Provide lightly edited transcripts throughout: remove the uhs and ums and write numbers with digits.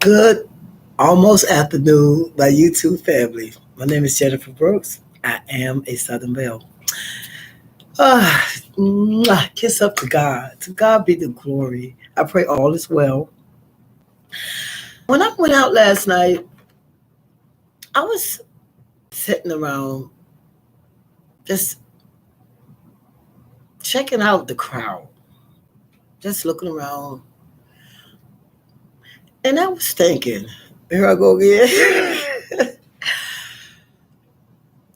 Good almost afternoon, my YouTube family. My name is Jennifer Brooks. I am a Southern Belle. Kiss up to God. To God be the glory. I pray all is well. When I went out last night, I was sitting around just checking out the crowd, just looking around. And I was thinking, here I go again.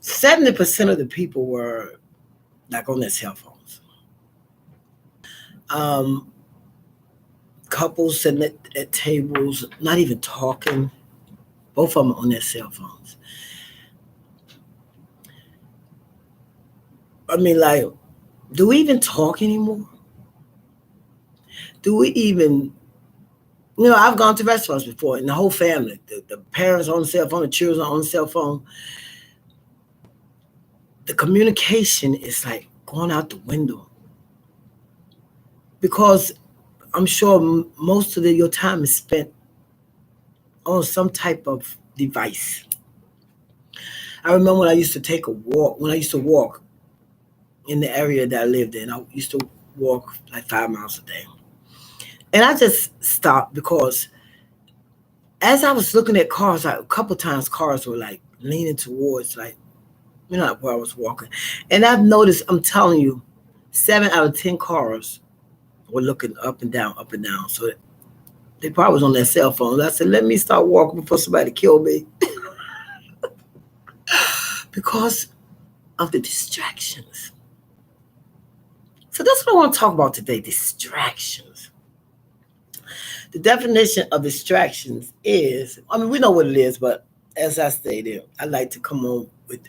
70% of the people were like on their cell phones. Um, Couples sitting at tables, not even talking, both of them on their cell phones. I mean, like, do we even talk anymore? Do we even, I've gone to restaurants before and the whole family, the parents on the cell phone, the children on the cell phone. The communication is like going out the window because I'm sure most of your time is spent on some type of device. I remember when I used to take a walk, when I used to walk in the area that I lived in, I used to walk like 5 miles a day. And I just stopped because as I was looking at cars, like, a couple times cars were like leaning towards like, where I was walking. And I've noticed, I'm telling you, 7 out of 10 cars were looking up and down, up and down. So they probably was on their cell phones. I said, let me start walking before somebody kill me. Because of the distractions. So that's what I want to talk about today, distractions. The definition of distractions is, we know what it is, but as I stated, I like to come on with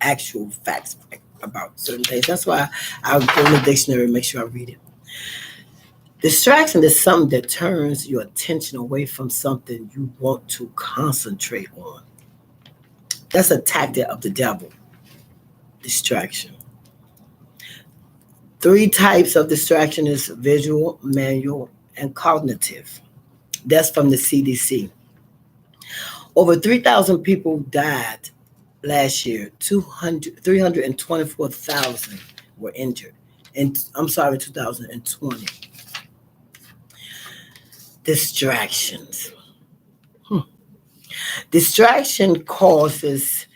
actual facts about certain things. That's why I'll go in the dictionary and make sure I read it. Distraction is something that turns your attention away from something you want to concentrate on. That's a tactic of the devil, distraction. 3 types of distraction is visual, manual, and cognitive. That's from the CDC. Over 3,000 people died last year. 324,000 were injured. And 2020. Distractions. Distraction causes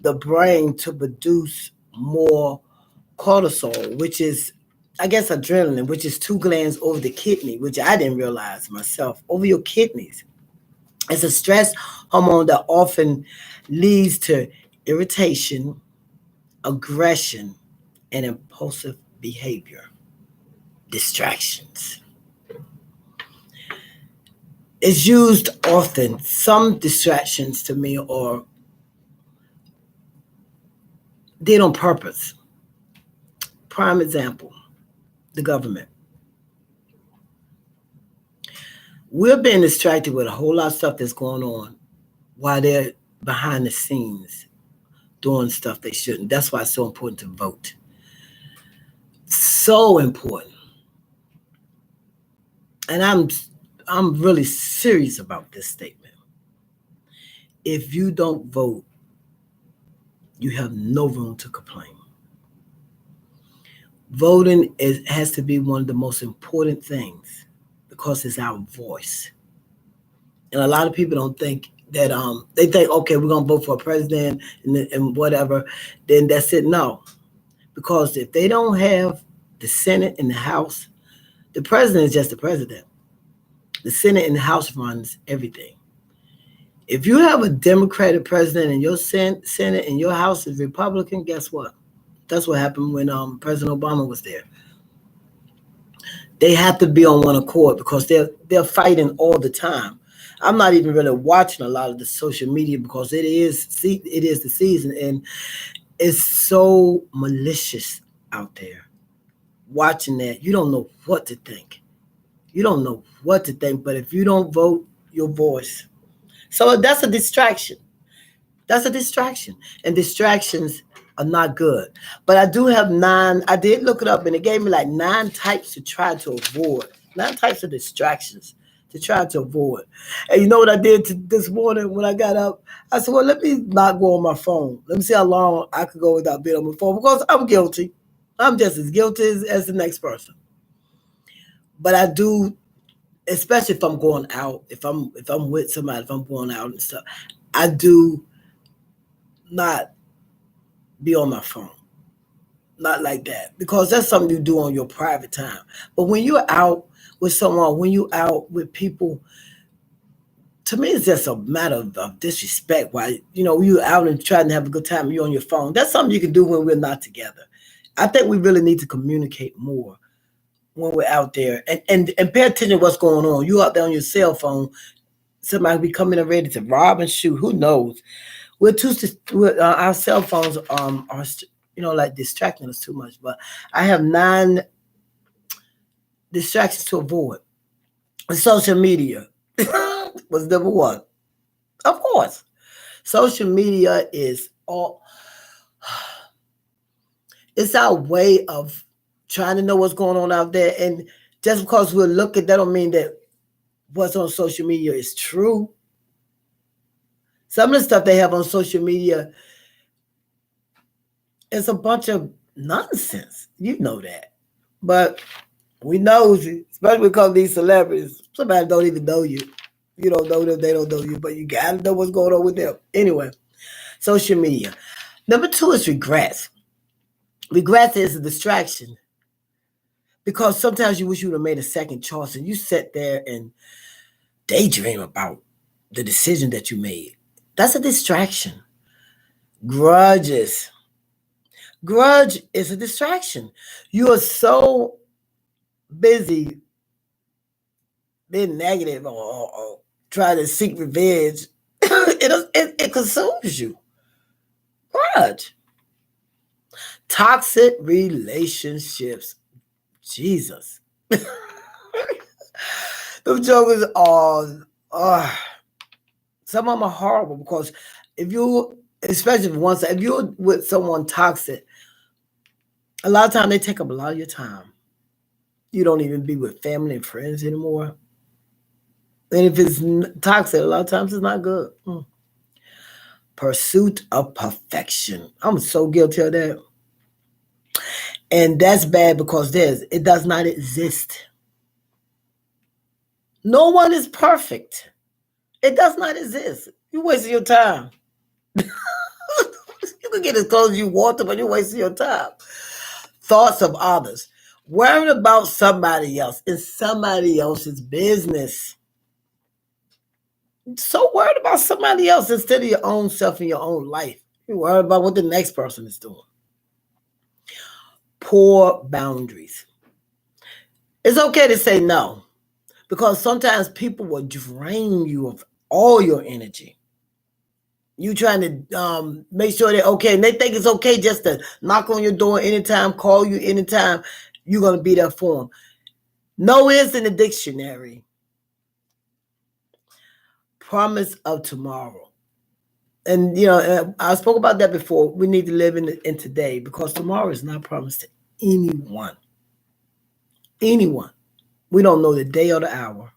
the brain to produce more cortisol, which is, I guess, adrenaline, which is 2 glands over the kidney, which I didn't realize myself, over your kidneys. It's a stress hormone that often leads to irritation, aggression, and impulsive behavior. Distractions. It's used often. Some distractions to me are did on purpose. Prime example, the government. We're being distracted with a whole lot of stuff that's going on while they're behind the scenes doing stuff they shouldn't. That's why it's so important to vote. So important. And I'm really serious about this statement. If you don't vote, you have no room to complain. Voting has to be one of the most important things because it's our voice. And a lot of people don't think that they think, okay, we're gonna vote for a president and whatever, then that's it. No, because if they don't have the Senate and the House, the president is just the president. The Senate and the House runs everything. If you have a Democratic president and your Senate and your House is Republican, guess what? That's what happened when President Obama was there. They have to be on one accord because they're fighting all the time. I'm not even really watching a lot of the social media because it is the season and it's so malicious out there. Watching that, you don't know what to think. You don't know what to think, but if you don't vote, your voice. So that's a distraction. That's a distraction. And distractions are not good. But I do have 9, I did look it up and it gave me like 9 types to try to avoid. 9 types of distractions to try to avoid. And you know what I did this morning when I got up? I said, well, let me not go on my phone. Let me see how long I could go without being on my phone because I'm guilty. I'm just as guilty as the next person. But I do, especially if I'm going out, if I'm with somebody, if I'm going out and stuff, I do not be on my phone. Not like that, because that's something you do on your private time. But when you're out with someone, when you're out with people, to me, it's just a matter of disrespect. Why, you're out and trying to have a good time, and you're on your phone. That's something you can do when we're not together. I think we really need to communicate more when we're out there and pay attention to what's going on. You out there on your cell phone, somebody be coming and ready to rob and shoot. Who knows? Our cell phones are like distracting us too much. But I have 9 distractions to avoid. Social media was number 1. Of course, social media is it's our way of trying to know what's going on out there. And just because we're looking, that don't mean that what's on social media is true. Some of the stuff they have on social media is a bunch of nonsense. You know that. But we know, especially because these celebrities, somebody don't even know you. You don't know them, they don't know you, but you got to know what's going on with them. Anyway, social media. Number 2 is regrets. Regrets is a distraction because sometimes you wish you would have made a second choice and you sit there and daydream about the decision that you made. That's a distraction. Grudges. Grudge is a distraction. You are so busy being negative or trying to seek revenge. It consumes you. Grudge. Toxic relationships. Jesus. Those jokers are some of them are horrible because if you're with someone toxic, a lot of times they take up a lot of your time. You don't even be with family and friends anymore. And if it's toxic, a lot of times it's not good. Pursuit of perfection. I'm so guilty of that. And that's bad because it does not exist. No one is perfect. It does not exist. You're wasting your time. You can get as close as you want to, but you're wasting your time. Thoughts of others. Worrying about somebody else in somebody else's business. So worried about somebody else instead of your own self and your own life. You're worried about what the next person is doing. Poor boundaries. It's okay to say no because sometimes people will drain you of all your energy. You trying to make sure they're okay, and they think it's okay just to knock on your door anytime, call you anytime. You're going to be there for them. No is in the dictionary. Promise of tomorrow. And, I spoke about that before. We need to live in today because tomorrow is not promised to anyone. Anyone. We don't know the day or the hour.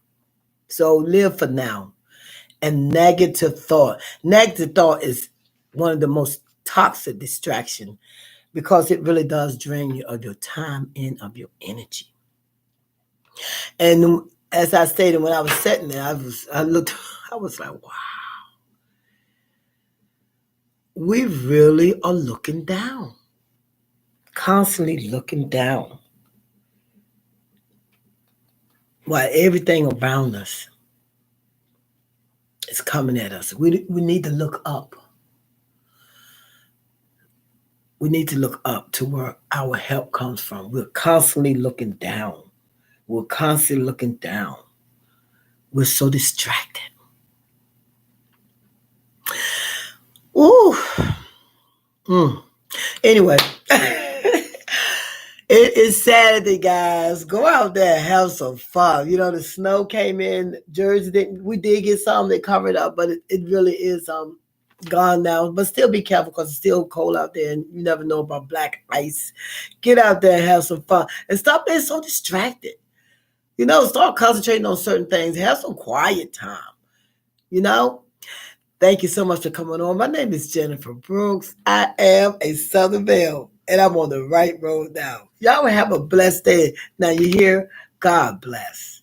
So live for now. And negative thought. Negative thought is one of the most toxic distractions because it really does drain you of your time and of your energy. And as I stated, when I was sitting there, I was like, wow. We really are looking down. Constantly looking down. While everything around us is coming at us. We need to look up. We need to look up to where our help comes from. We're constantly looking down. We're constantly looking down. We're so distracted. Ooh. Anyway, it is Saturday, guys. Go out there and have some fun. The snow came in. Jersey, we did get some that covered up, but it really is gone now. But still be careful because it's still cold out there and you never know about black ice. Get out there and have some fun. And stop being so distracted. Start concentrating on certain things. Have some quiet time. Thank you so much for coming on. My name is Jennifer Brooks. I am a Southern Belle, and I'm on the right road now. Y'all have a blessed day. Now you hear, God bless.